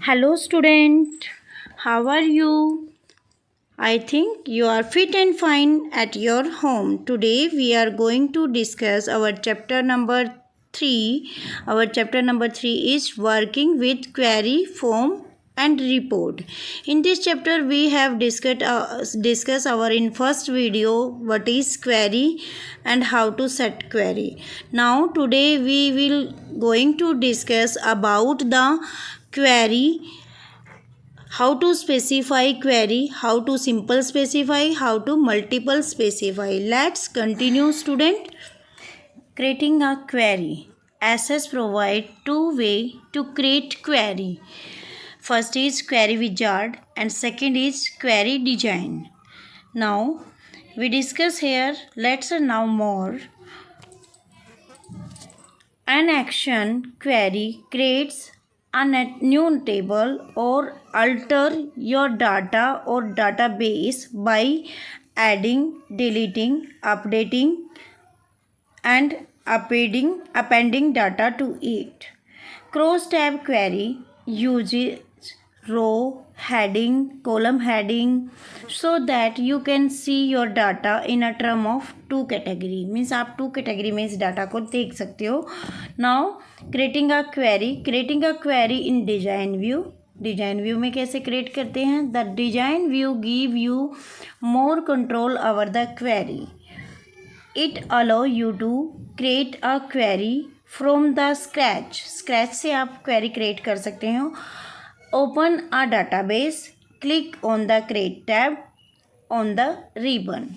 Hello, student. How are you? I think you are fit and fine at your home. Today we are going to discuss our chapter number 3. Our chapter number 3 is working with query, form and report. In this chapter we have discussed our in first video what is query and how to set query. Now today we will going to discuss about the query, how to specify query, how to simple specify, how to multiple specify. Let's continue, student. Creating a query. SS provide two way to create query. First is query wizard and second is query design. Now we discuss here. Let's now more. An action query creates a new table or alter your data or database by adding, deleting, updating and appending data to it. Cross tab query uses row heading, column heading so that you can see your data in a term of two category. Means आप two category में इस data को देख सकते हो. Now creating a query in design view. Design view में कैसे create करते हैं? The design view give you more control over the query. It allow you to create a query from the scratch से आप क्वेरी क्रिएट कर सकते हो. Open a database, click on the create tab on the ribbon.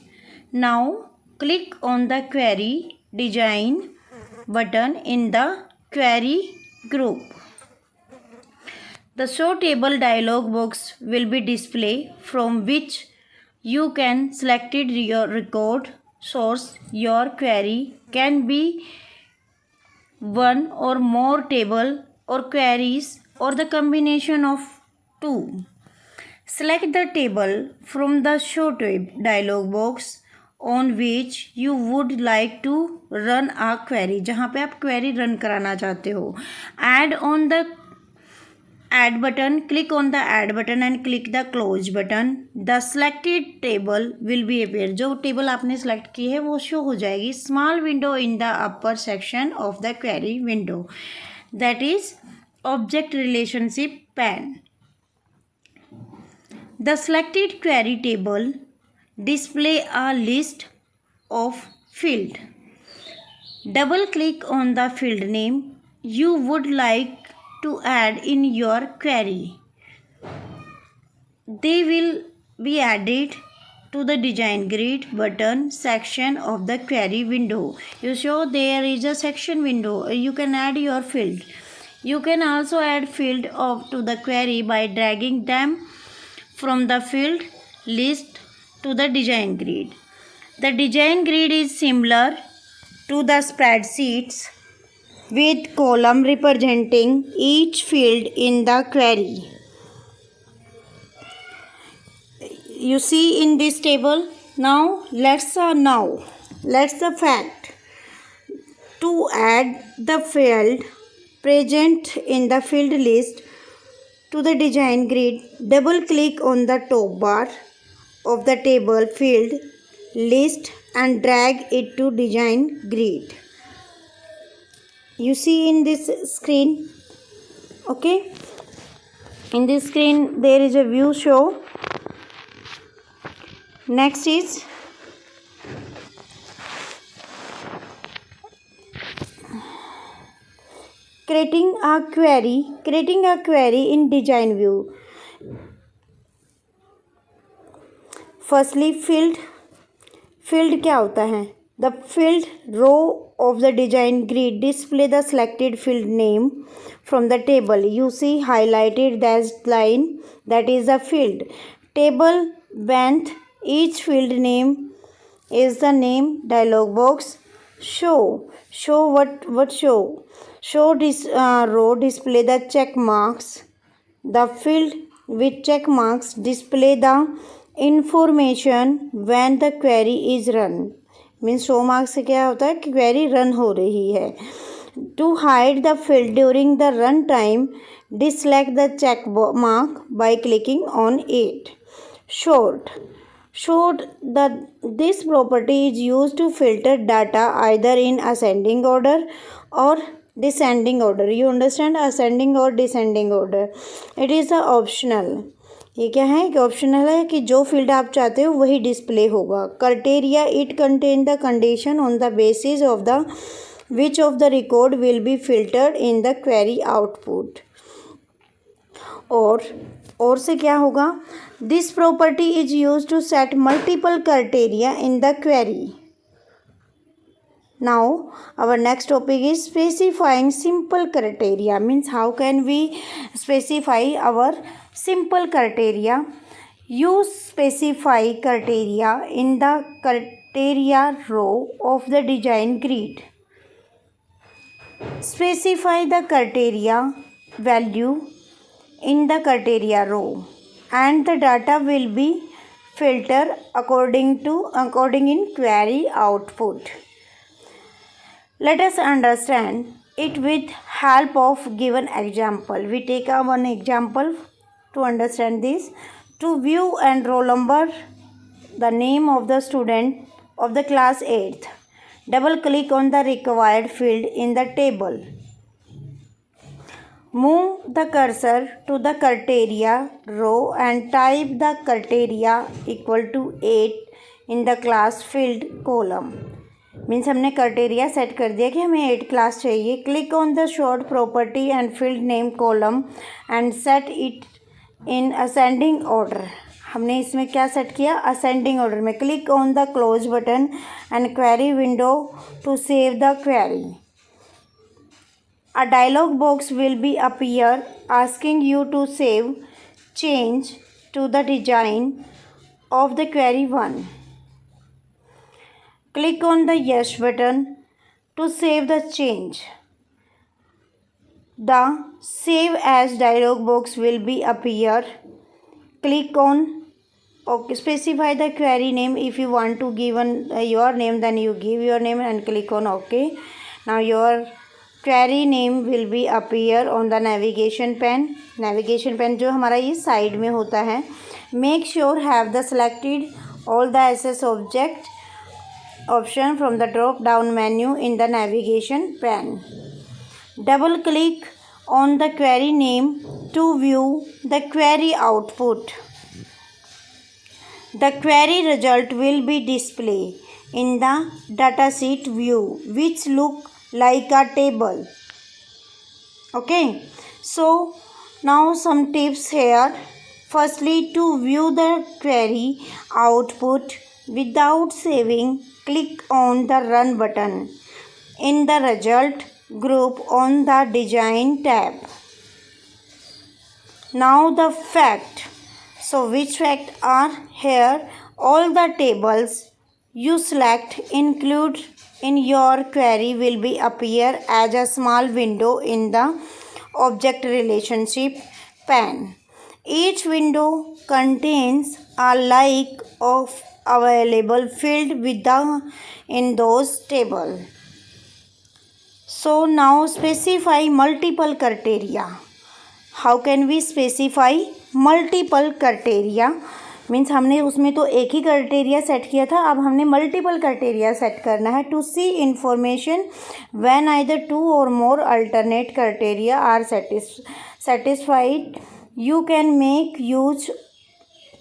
Now click on the query design button in the query group. The show table dialog box will be displayed from which you can select your record source. Your query can be one or more table or queries or the combination of two. Select the table from the show dialog box on which you would like to run a query. जहाँ पे आप query run कराना चाहते हो. Add on the add button, click on the add button and click the close button. The selected table will be appear. जो table आपने select की है वो show हो जाएगी. Small window in the upper section of the query window, that is object relationship pane. The selected query table display a list of field. Double click on the field name you would like to add in your query. They will be added to the design grid button section of the query window. You show there is a section window. You can add your field. You can also add field to the query by dragging them from the field list to the design grid. The design grid is similar to the spreadsheets with column representing each field in the query. You see in this table. Now let's the fact to add the field present in the field list to the design grid. Double click on the top bar of the table field list and drag it to design grid. You see in this screen. Okay, in this screen there is a view show. Next is creating a query in design view. Firstly, field क्या होता है? The field row of the design grid display the selected field name from the table. You see highlighted that line, that is the field. Table beneath each field name is the name dialog box. Show what show? Show this row display the check marks. The field with check marks display the information when the query is run. Means show marks से क्या होता है कि query run हो रही है. To hide the field during the runtime, deselect the check mark by clicking on it. Sort. This property is used to filter data either in ascending order or descending order. You understand, ascending or descending order. It is a optional. ये क्या है कि optional है कि जो field आप चाहते हो वही डिस्प्ले होगा. Criteria, it contain the condition on the basis of the which of the record will be filtered in the query output. और से क्या होगा, this property is use to set multiple criteria in the query. Now our next topic is specifying simple criteria. Means how can we specify our simple criteria. Use specify criteria in the criteria row of the design grid. Specify the criteria value in the criteria row and the data will be filtered according in query output. Let us understand it with help of given example. We take one example to understand this. To view and roll number, the name of the student of the class 8th, double click on the required field in the table. Move the cursor to the criteria row and type the criteria equal to 8 in the class field column. Means हमने criteria set कर दिया कि हमें 8 class चाहिए. Click on the sort property and field name column and set it in ascending order. हमने इसमें क्या सेट किया, असेंडिंग ऑर्डर में. Click on the close button and query window to save the query. A dialog box will be appear asking you to save change to the design of the query 1. Click on the yes button to save the change. The save as dialog box will be appear. Click on OK. Specify the query name. If you want to give your name, then you give your name and click on OK. Now your query name will be appear on the navigation pane. Navigation pane जो हमारा ये side में होता है. Make sure have the selected all the SS object option from the drop down menu in the navigation pane. Double click on the query name to view the query output. The query result will be displayed in the datasheet view which look like a table. Okay, so now some tips here. Firstly, to view the query output without saving, click on the run button in the result group on the design tab. Now the fact. So which fact are here? All the tables you select include in your query will be appear as a small window in the object relationship pane. Each window contains a list of available field in those table. So now specify multiple criteria. How can we specify multiple criteria? Means हमने उसमें तो एक ही criteria set किया था, अब हमने multiple criteria set करना है. To see information when either 2 or more alternate criteria are satisfied, you can make use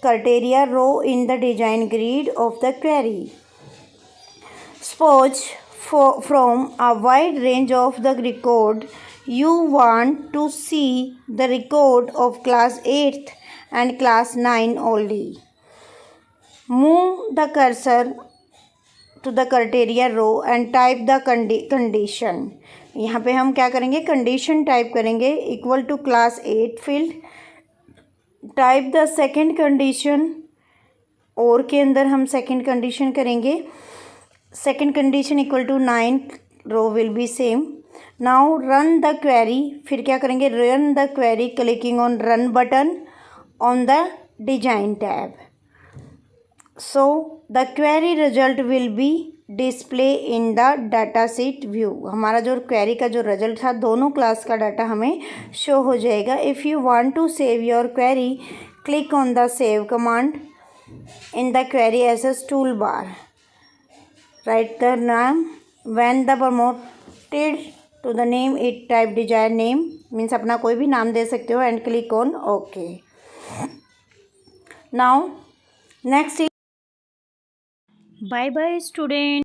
criteria row in the design grid of the query. Suppose from a wide range of the record, you want to see the record of class 8th and class 9 only. Move the cursor to the criteria row and type the condition. यहाँ पे हम क्या करेंगे, condition type करेंगे equal to class 8 field. Type the second condition, और के अंदर हम सेकेंड कंडीशन करेंगे. Second condition equal to 9, row will be same. Now run the query. फिर क्या करेंगे, run the query clicking on run button on the design tab. So the query result will be display in the data sheet view. हमारा जो query का जो result था दोनों class का डाटा हमें शो हो जाएगा। If you want to save your query click on the save command in the query access toolbar. Write the नाम when the prompted to the name it type desired name, means अपना कोई भी नाम दे सकते हो and click on okay. Now next, bye bye student.